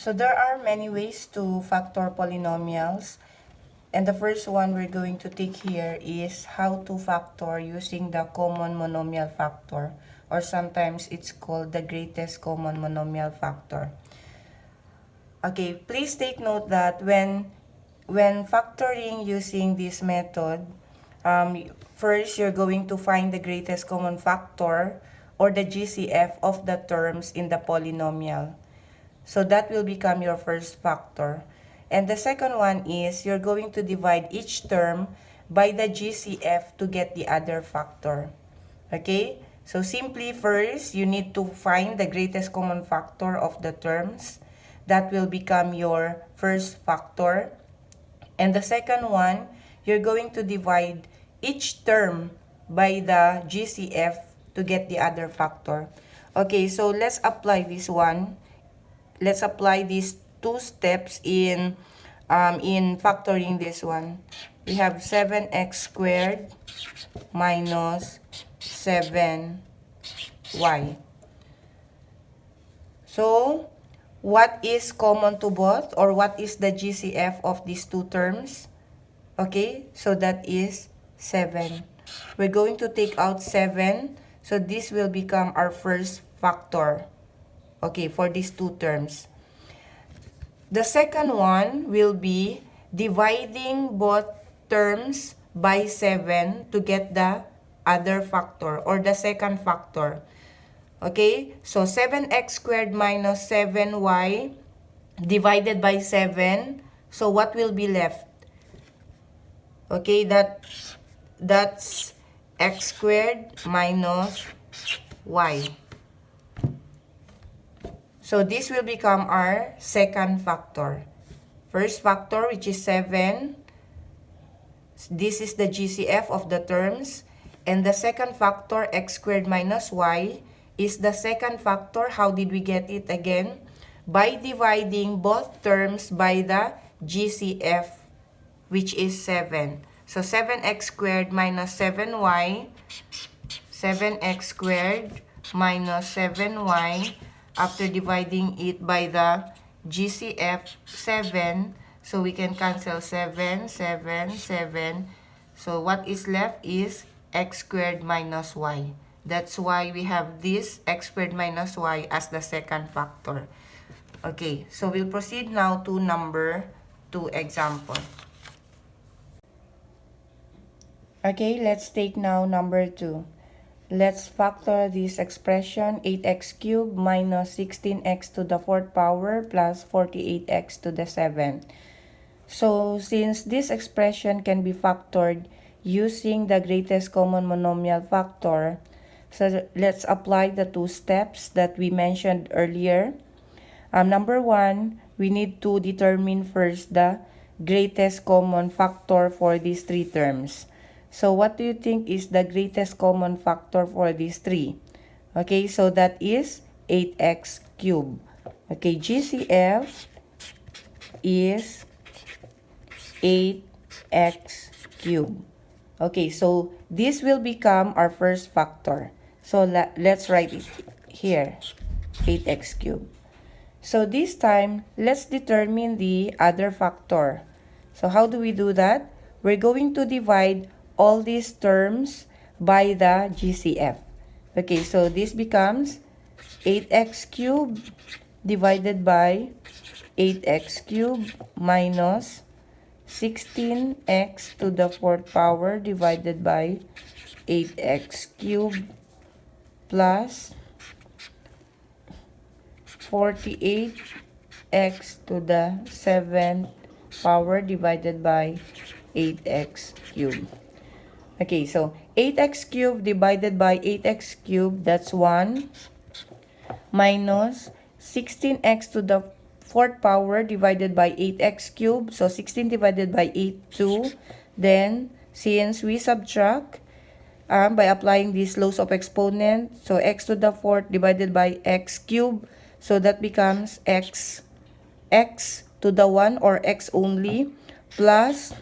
So there are many ways to factor polynomials. And the first one we're going to take here is how to factor using the common monomial factor, or sometimes it's called the greatest common monomial factor. Okay, please take note that when factoring using this method, first you're going to find the greatest common factor or the GCF of the terms in the polynomial. So that will become your first factor. And the second one is you're going to divide each term by the GCF to get the other factor. Okay? So simply first, you need to find the greatest common factor of the terms. That will become your first factor. And the second one, you're going to divide each term by the GCF to get the other factor. Okay, so let's apply this one. Let's apply these two steps in factoring this one. We have 7x squared minus 7y. So, what is common to both, or what is the GCF of these two terms? Okay, so that is 7. We're going to take out 7. So, this will become our first factor. Okay, for these two terms. The second one will be dividing both terms by 7 to get the other factor or the second factor. Okay, so 7x squared minus 7y divided by 7. So what will be left? Okay, that's x squared minus y. So this will become our second factor. First factor, which is 7. This is the GCF of the terms. And the second factor, x squared minus y, is the second factor. How did we get it again? By dividing both terms by the GCF, which is 7. So 7x squared minus 7y, 7x squared minus 7y, after dividing it by the GCF 7, so we can cancel 7, 7, 7. So what is left is x squared minus y. That's why we have this x squared minus y as the second factor. Okay, so we'll proceed now to number 2 example. Okay, let's take now number 2. Let's factor this expression, 8x cubed minus 16x to the 4th power plus 48x to the 7th. So, since this expression can be factored using the greatest common monomial factor, so let's apply the two steps that we mentioned earlier. Number 1, we need to determine first the greatest common factor for these three terms. So, what do you think is the greatest common factor for these three? Okay, so that is 8x cubed. Okay, GCF is 8x cubed. Okay, so this will become our first factor. So, let's write it here, 8x cubed. So, this time, let's determine the other factor. So, how do we do that? We're going to divide all these terms by the GCF. Okay, so this becomes 8x cubed divided by 8x cubed minus 16x to the 4th power divided by 8x cubed plus 48x to the 7th power divided by 8x cubed. Okay, so 8x cubed divided by 8x cubed, that's 1, minus 16x to the 4th power divided by 8x cubed. So 16 divided by 8, 2. Then, since we subtract by applying these laws of exponent, so x to the 4th divided by x cubed, so that becomes x to the 1 or x only, plus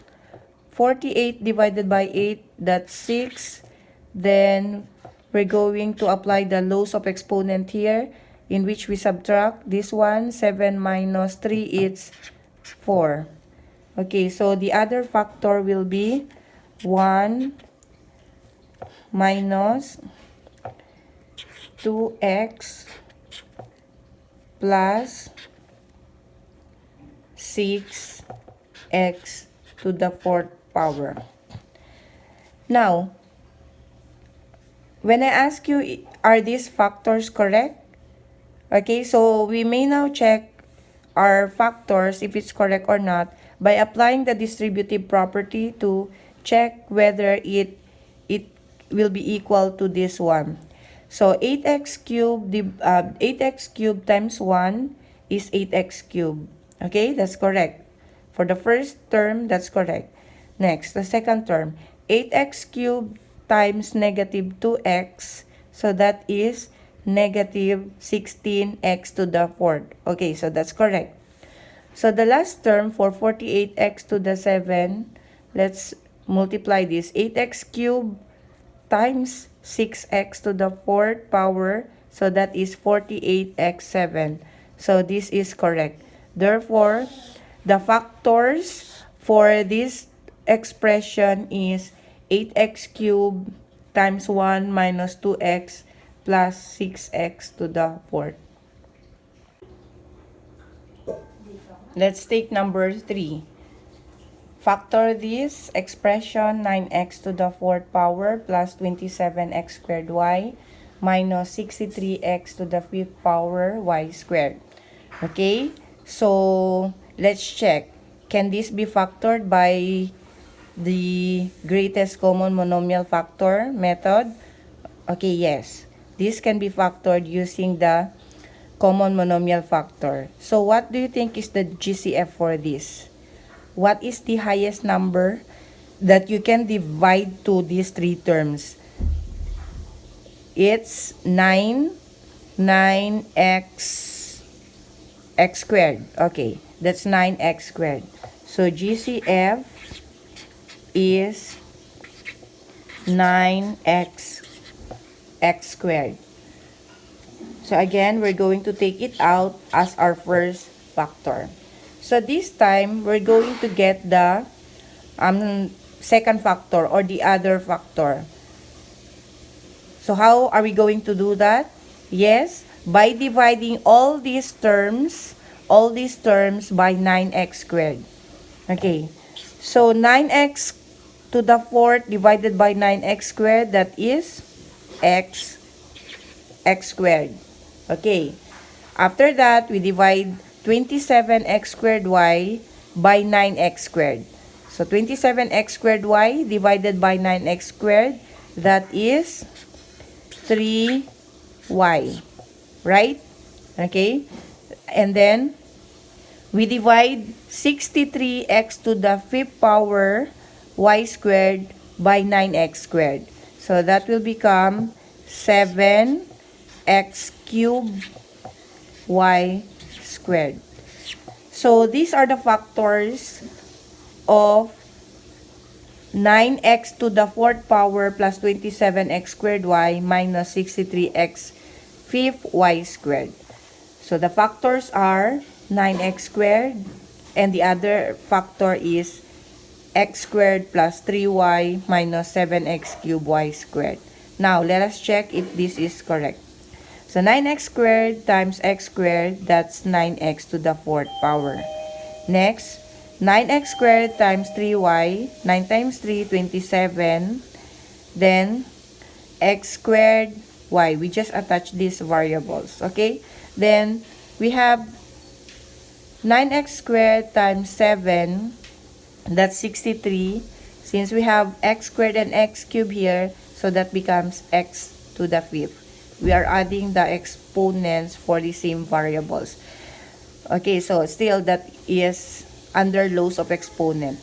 48 divided by 8, that's 6. Then, we're going to apply the laws of exponent here. in which we subtract this one, 7 minus 3, it's 4. Okay, so the other factor will be 1 minus 2x plus 6x to the fourth power. Now, when I ask you, are these factors correct? Okay, so we may now check our factors if it's correct or not by applying the distributive property to check whether it will be equal to this one. So 8x cubed 8x cubed times 1 is 8x cubed. Okay, that's correct. For the first term, that's correct. Next, the second term, 8x cubed times negative 2x. So that is negative 16x to the fourth. Okay, so that's correct. So the last term for 48x to the 7, let's multiply this. 8x cubed times 6x to the fourth power. So that is 48x7. So this is correct. Therefore, the factors for this expression is 8x cubed times 1 minus 2x plus 6x to the fourth. Let's take number 3. Factor this expression 9x to the fourth power plus 27x squared y minus 63x to the fifth power y squared. Okay, so let's check. Can this be factored by the greatest common monomial factor method? Okay, yes. This can be factored using the common monomial factor. So what do you think is the GCF for this? What is the highest number that you can divide to these three terms? It's 9x x squared. Okay, that's 9x squared. So GCF is 9x x squared. So again, we're going to take it out as our first factor. So this time, we're going to get the second factor or the other factor. So how are we going to do that? Yes, by dividing all these terms by 9x squared. Okay, so 9x to the fourth divided by 9x squared, that is x squared. Okay, after that, we divide 27x squared y by 9x squared. So 27x squared y divided by 9x squared, that is 3y. Right? Okay? And then, we divide 63x to the fifth power y squared by 9x squared. So that will become 7x cubed y squared. So these are the factors of 9x to the fourth power plus 27x squared y minus 63x fifth y squared. So the factors are 9x squared and the other factor is x squared plus 3y minus 7x cubed y squared. Now, let us check if this is correct. So 9x squared times x squared, that's 9x to the fourth power. Next, 9x squared times 3y, 9 times 3, 27. Then, x squared y. We just attach these variables, okay? Then, we have 9x squared times 7, that's 63. Since we have x squared and x cubed here, so that becomes x to the fifth. We are adding the exponents for the same variables. Okay, so still that is under laws of exponent.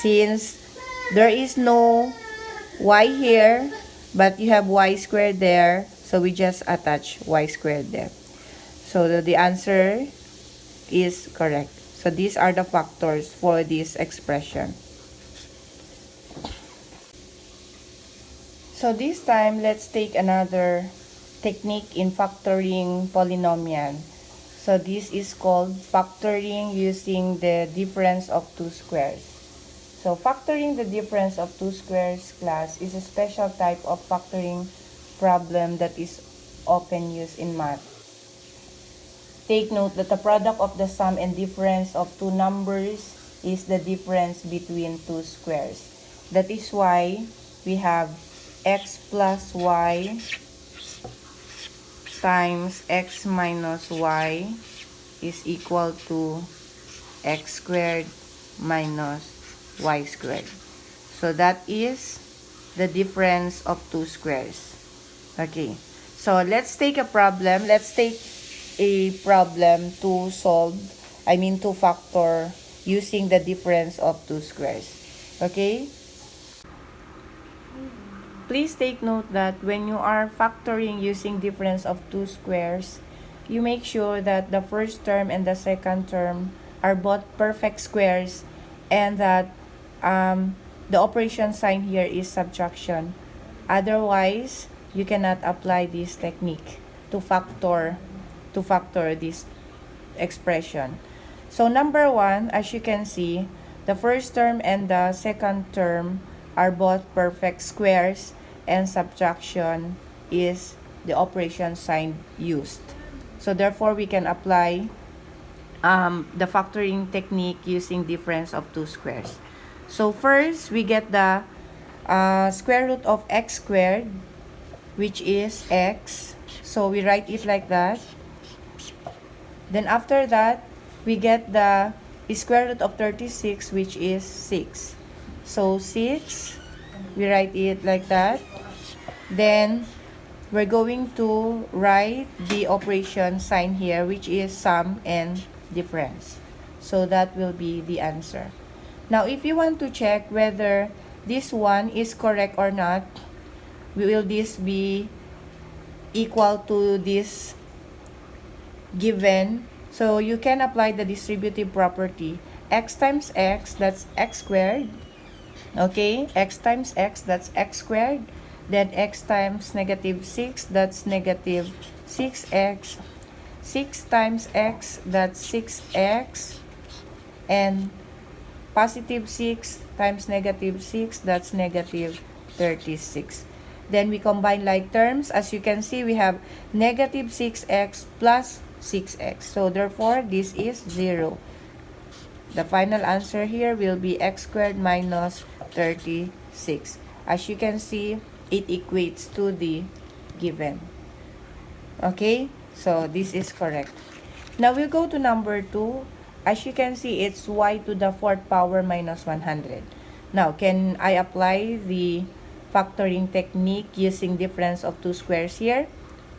Since there is no y here, but you have y squared there, so we just attach y squared there. So the answer is correct. So these are the factors for this expression. So this time, let's take another technique in factoring polynomial. So this is called factoring using the difference of two squares. So factoring the difference of two squares class is a special type of factoring problem that is often used in math. Take note that the product of the sum and difference of two numbers is the difference between two squares. That is why we have x plus y times x minus y is equal to x squared minus y squared. So that is the difference of two squares. Okay, so let's take a problem. Let's take a problem to solve, to factor using the difference of two squares. Okay? Please take note that when you are factoring using difference of two squares, you make sure that the first term and the second term are both perfect squares and that the operation sign here is subtraction. Otherwise, you cannot apply this technique to factor this expression. So number one, as you can see, the first term and the second term are both perfect squares and subtraction is the operation sign used. So therefore, we can apply the factoring technique using difference of two squares. So first, we get the square root of x squared, which is x. So we write it like that. Then after that, we get the square root of 36, which is 6. So 6, we write it like that. Then we're going to write the operation sign here, which is sum and difference. So that will be the answer. Now, if you want to check whether this one is correct or not, will this be equal to this given? So you can apply the distributive property. X times x, that's x squared. Okay, x times x, that's x squared. Then x times negative 6, that's negative 6x. 6 times x, that's 6x. And positive 6 times negative 6, that's negative 36. Then we combine like terms. As you can see, we have negative 6x plus 6x. So therefore, this is 0. The final answer here will be x squared minus 36. As you can see, it equates to the given. Okay, so this is correct. Now we'll go to number 2. As you can see, it's y to the 4th power minus 100. Now, can I apply the factoring technique using difference of two squares here?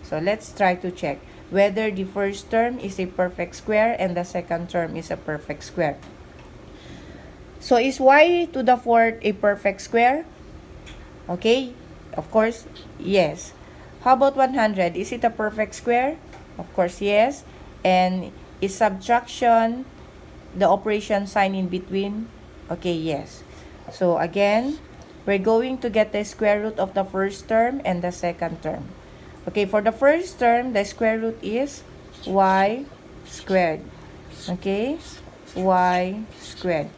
So let's try to check whether the first term is a perfect square and the second term is a perfect square. So is y to the 4th a perfect square? Okay, of course, yes. How about 100? Is it a perfect square? Of course, yes. And is subtraction the operation sign in between? Okay, yes. So again, we're going to get the square root of the first term and the second term. Okay, for the first term, the square root is y squared. Okay, y squared.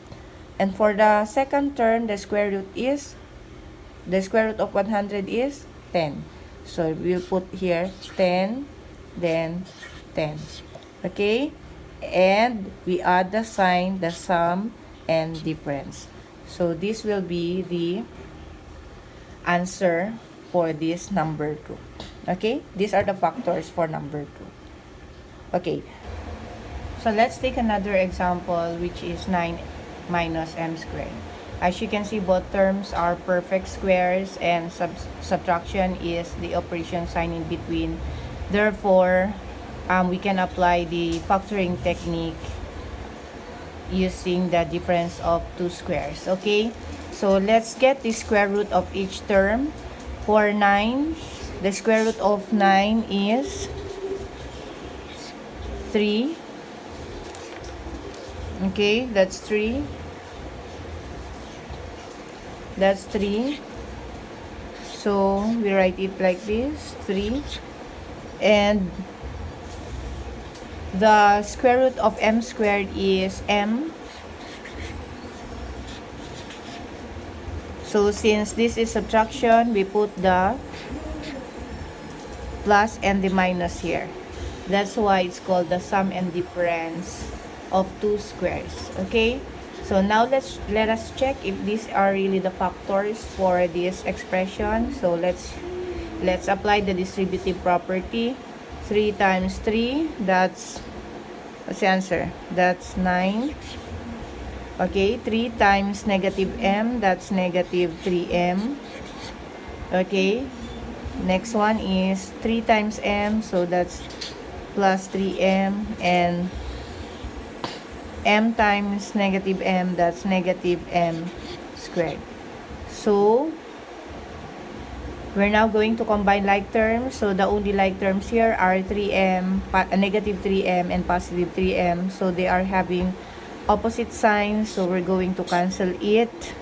And for the second term, the square root of 100 is 10. So we'll put here 10, then 10. Okay, and we add the sign, the sum, and difference. So this will be the answer for this number 2. Okay, these are the factors for number 2. Okay, so let's take another example, which is 9 minus m squared. As you can see, both terms are perfect squares and subtraction is the operation sign in between. Therefore, we can apply the factoring technique using the difference of two squares. Okay, so let's get the square root of each term. For 9, the square root of 9 is 3. Okay, that's 3. That's 3. So we write it like this, 3. And the square root of m squared is m. So since this is subtraction, we put the plus and the minus here. That's why it's called the sum and difference of two squares. Okay, so now let us check if these are really the factors for this expression. So let's apply the distributive property. 3 times 3, that's, what's the answer? That's 9. Okay, 3 times negative m, that's negative 3m. Okay, next one is 3 times m, so that's plus 3m, and m times negative m, that's negative m squared. So we're now going to combine like terms. So the only like terms here are 3m, negative 3m, and positive 3m. So they are having opposite signs. So we're going to cancel it,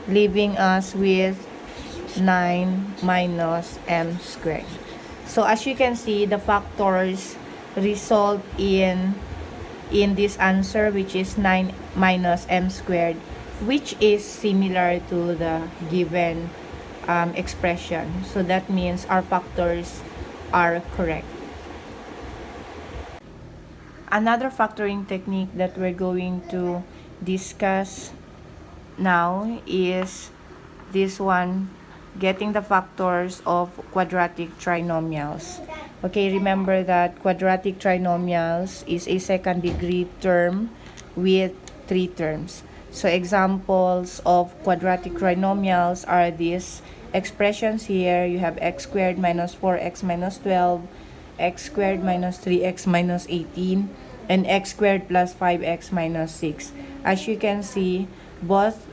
leaving us with 9 minus m squared. So as you can see, the factors result in this answer, which is 9 minus m squared, which is similar to the given expression. So that means our factors are correct. Another factoring technique that we're going to discuss now is this one, getting the factors of quadratic trinomials. Okay, remember that quadratic trinomials is a second degree term with 3 terms. So examples of quadratic trinomials are these expressions here. You have x squared minus 4x minus 12, x squared minus 3x minus 18, and x squared plus 5x minus 6. As you can see, both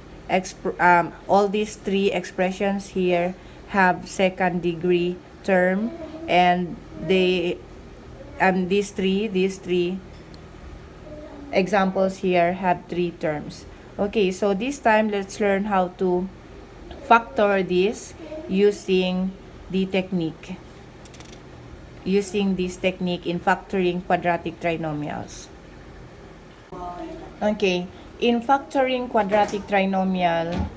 all these 3 expressions here have second degree term, and these three examples here have 3 terms. Okay, so this time let's learn how to factor this using the technique. Using this technique in factoring quadratic trinomials. Okay, in factoring quadratic trinomial,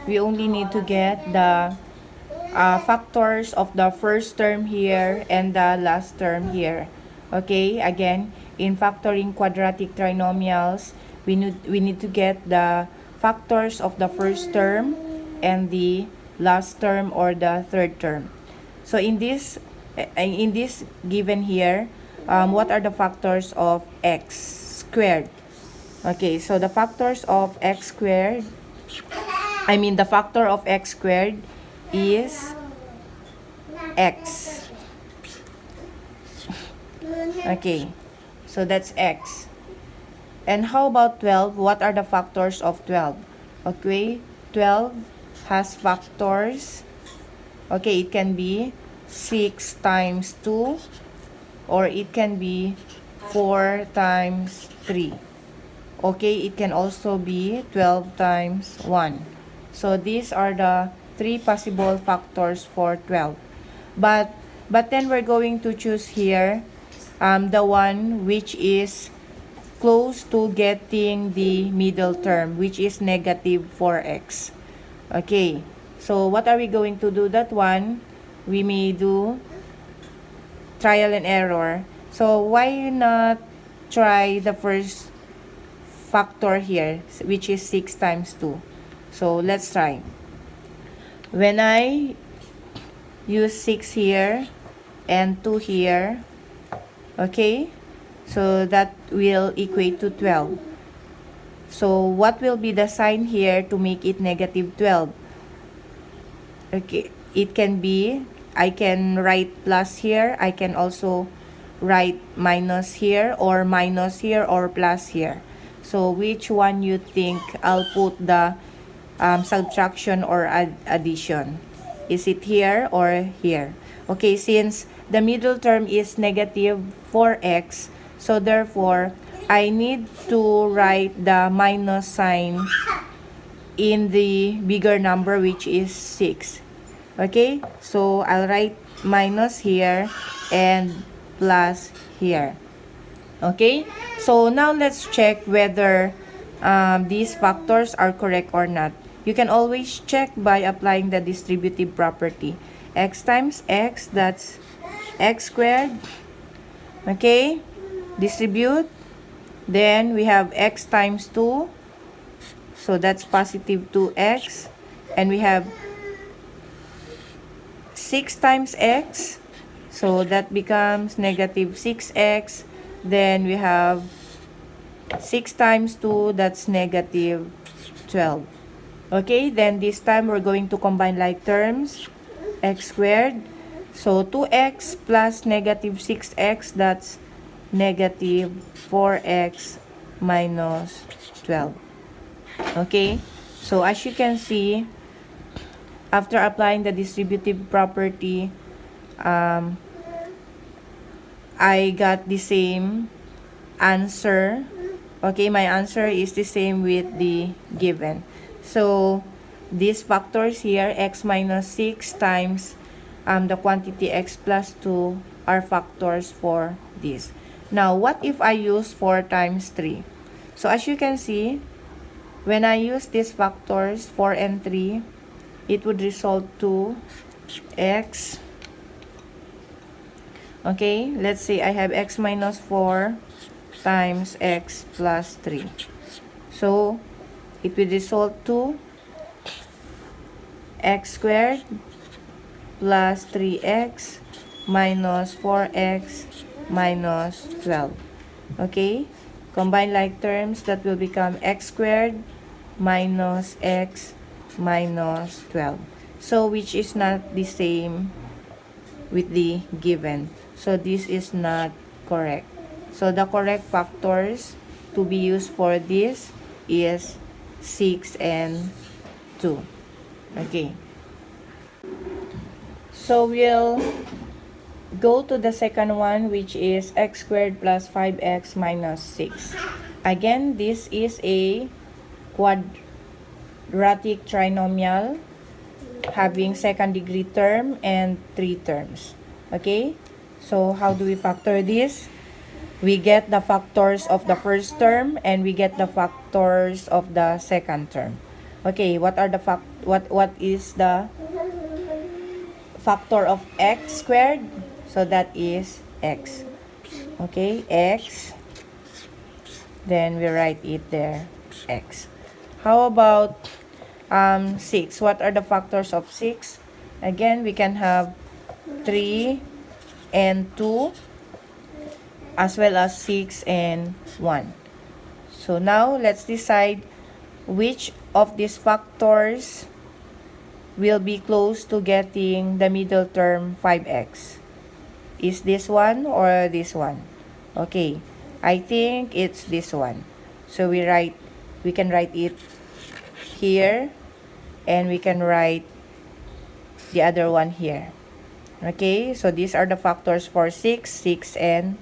we only need to get the factors of the first term here and the last term here. Okay, again, in factoring quadratic trinomials, we need to get the factors of the first term and the last term or the third term. So in this given here, what are the factors of x squared? Okay, so the factors of x squared, the factor of x squared is x. Okay, so that's x. And how about 12? What are the factors of 12? Okay, 12 has factors. Okay, it can be 6 times 2, or it can be 4 times 3. Okay, it can also be 12 times 1. So these are the 3 possible factors for 12. But then we're going to choose here the one which is close to getting the middle term, which is negative 4x. Okay, so what are we going to do that one? We may do trial and error. So why not try the first factor here, which is 6 times 2. So let's try. When I use 6 here and 2 here, okay, so that will equate to 12. So what will be the sign here to make it negative 12? Okay, it can be, I can write plus here, I can also write minus here, or minus here, or plus here. So which one you think I'll put the subtraction or addition? Is it here or here? Okay, since the middle term is negative 4x, so therefore I need to write the minus sign in the bigger number, which is 6. Okay, so I'll write minus here, and plus here. Okay, so now let's check whether these factors are correct or not. You can always check by applying the distributive property. X times x, that's x squared. Okay, distribute. Then we have x times 2. So that's positive 2x. And we have 6 times x. So that becomes negative 6x. Then we have 6 times 2, that's negative 12. Okay, then this time we're going to combine like terms. X squared. So 2x plus negative 6x, that's negative 4x minus 12. Okay, so as you can see, after applying the distributive property, I got the same answer. Okay, my answer is the same with the given. So these factors here, x minus 6 times the quantity x plus 2 are factors for this. Now, what if I use 4 times 3? So as you can see, when I use these factors 4 and 3, it would result to x. Okay, let's say I have x minus 4 times x plus 3. So it will result to x squared plus 3x minus 4x minus 12. Okay, combine like terms, that will become x squared minus x minus 12. So which is not the same with the given. So this is not correct. So the correct factors to be used for this is 6 and 2. Okay. So we'll go to the second one, which is x squared plus 5x minus 6. Again, this is a quadratic trinomial having second degree term and 3 terms. Okay, so how do we factor this? We get the factors of the first term and we get the factors of the second term. Okay, what is the factor of x squared? So that is x. Okay, x. Then we write it there, x. How about 6? What are the factors of 6? Again, we can have 3 and 2, as well as 6 and 1. So now let's decide which of these factors will be close to getting the middle term 5x. Is this one or this one? Okay, I think it's this one. So we can write it here, and we can write the other one here. Okay, so these are the factors for 6, 6, and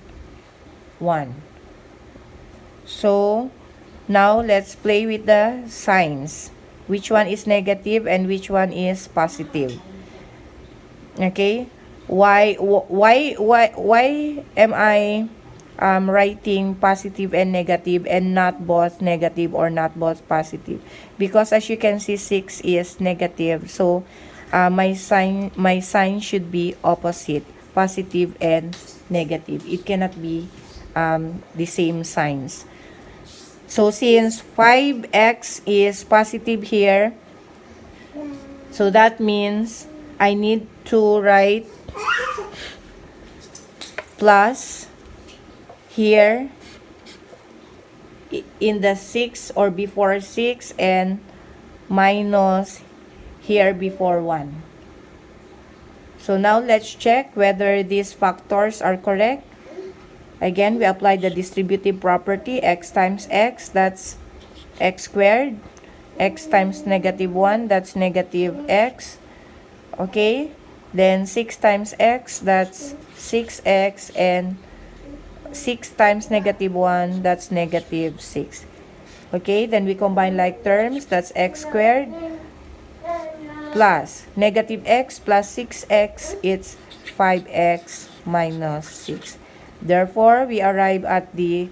1. So now let's play with the signs. Which one is negative and which one is positive? Okay, why am I writing positive and negative and not both negative or not both positive? Because as you can see, 6 is negative, so my sign should be opposite, positive and negative. It cannot be the same signs. So since 5x is positive here, so that means I need to write plus here in the 6 or before 6, and minus here before 1. So now let's check whether these factors are correct. Again, we apply the distributive property. X times x, that's x squared. X times negative 1, that's negative x. Okay, then 6 times x, that's 6x, and 6 times negative 1, that's negative 6. Okay, then we combine like terms, that's x squared plus negative x plus 6x, it's 5x minus 6. Therefore, we arrive at the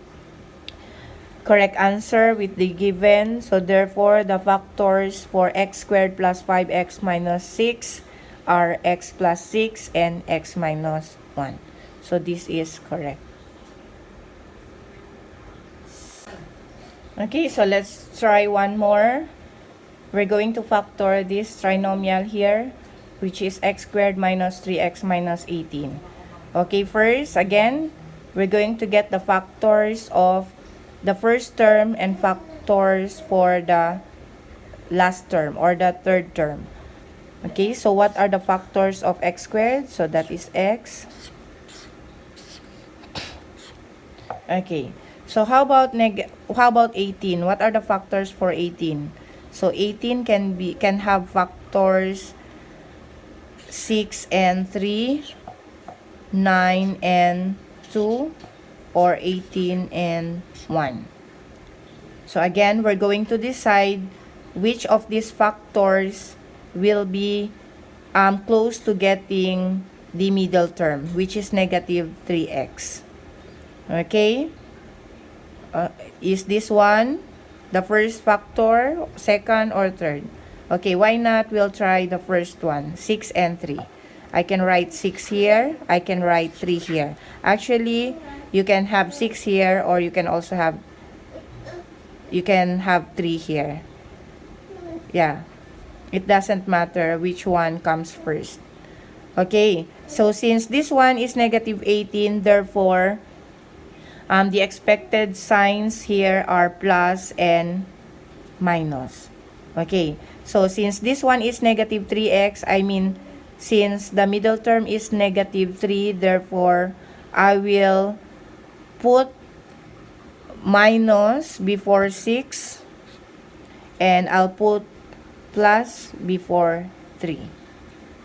correct answer with the given. So, therefore, the factors for x squared plus 5x minus 6 are x plus 6 and x minus 1. So, this is correct. Okay, so let's try one more. We're going to factor this trinomial here, which is x squared minus 3x minus 18. Okay, first, again, we're going to get the factors of the first term and factors for the last term or the third term. Okay, so what are the factors of x squared? So that is x. Okay, so how about 18? What are the factors for 18? So 18 can have factors 6 and 3, 9 and 2, or 18 and 1. So again, we're going to decide which of these factors will be close to getting the middle term, which is negative 3x. Okay? Is this one the first factor, second, or third? Okay, why not? We'll try the first one, 6 and 3. I can write 6 here. I can write 3 here. Actually, you can have 6 here, or you can also have 3 here. Yeah, it doesn't matter which one comes first. Okay, so since this one is negative 18, therefore, the expected signs here are plus and minus. Okay, so since this one is negative 3x, I mean, since the middle term is negative 3, therefore, I will put minus before 6, and I'll put plus before 3.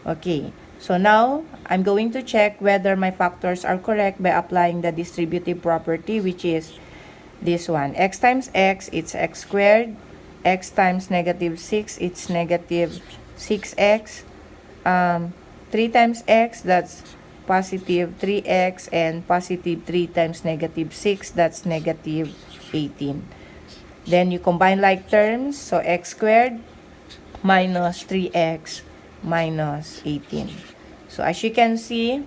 Okay, so now, I'm going to check whether my factors are correct by applying the distributive property, which is this one. X times x, it's x squared. X times negative 6, it's negative 6x. 3 times x, that's positive 3x. And positive 3 times negative 6, that's negative 18. Then you combine like terms. So x squared minus 3x minus 18. So as you can see,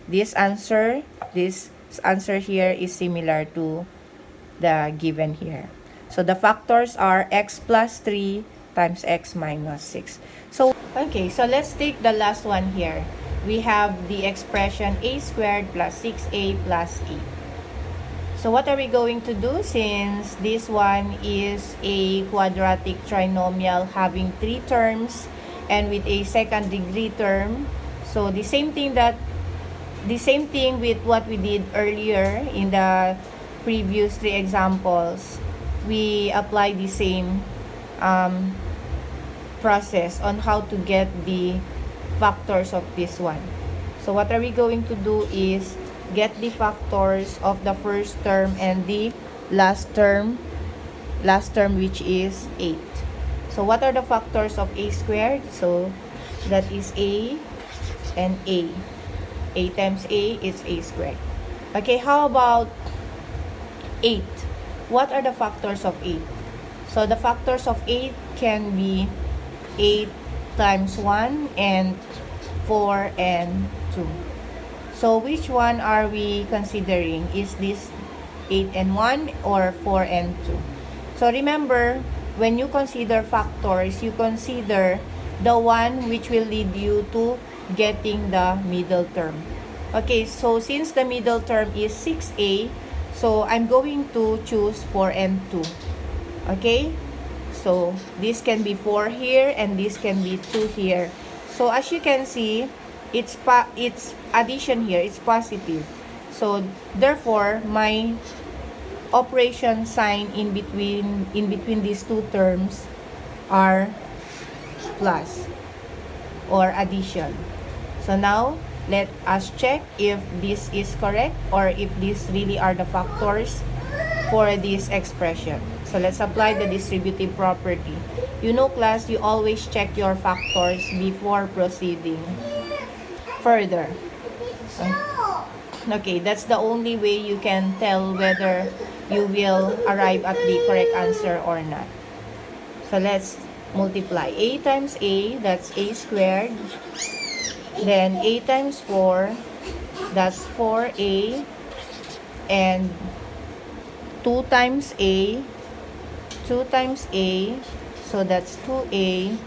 this answer here is similar to the given here. So the factors are x plus 3 times x minus 6. So, okay, so let's take the last one here. We have the expression a squared plus 6a plus 8. So what are we going to do since this one is a quadratic trinomial having 3 terms and with a second degree term? So the same thing with what we did earlier in the previous 3 examples. We apply the same process on how to get the factors of this one. So what are we going to do is get the factors of the first term and the last term which is 8. So what are the factors of a squared? So that is a and a. A times a is a squared. Okay, how about 8? What are the factors of 8? So the factors of 8 can be 8 times 1 and 4 and 2. So which one are we considering? Is this 8 and 1 or 4 and 2? So remember, when you consider factors, you consider the one which will lead you to getting the middle term. Okay, so since the middle term is 6a, so I'm going to choose 4 and 2. Okay, so this can be 4 here and this can be 2 here. So as you can see, it's addition here, it's positive. So therefore, my operation sign in between these two terms are plus or addition. So now, let us check if this is correct or if these really are the factors for this expression. So let's apply the distributive property. You know, class, you always check your factors before proceeding. further. Okay, that's the only way you can tell whether you will arrive at the correct answer or not. So let's multiply. A times A, that's A squared. Then A times 4, that's 4A. And 2 times A, 2 times A, so that's 2A.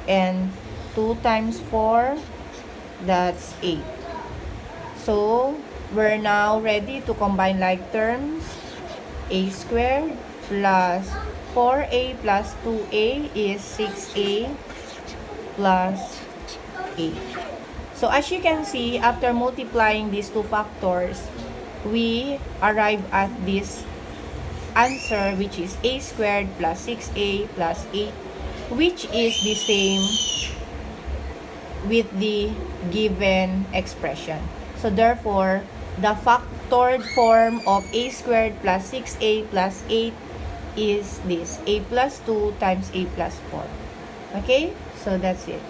And 2 times 4, that's 8. So, we're now ready to combine like terms. A squared plus 4A plus 2A is 6A plus 8. So, as you can see, after multiplying these two factors, we arrive at this answer, which is A squared plus 6A plus 8, which is the same with the given expression. So therefore, the factored form of A squared plus 6A plus 8 is this, A plus 2 times A plus 4. Okay? So that's it.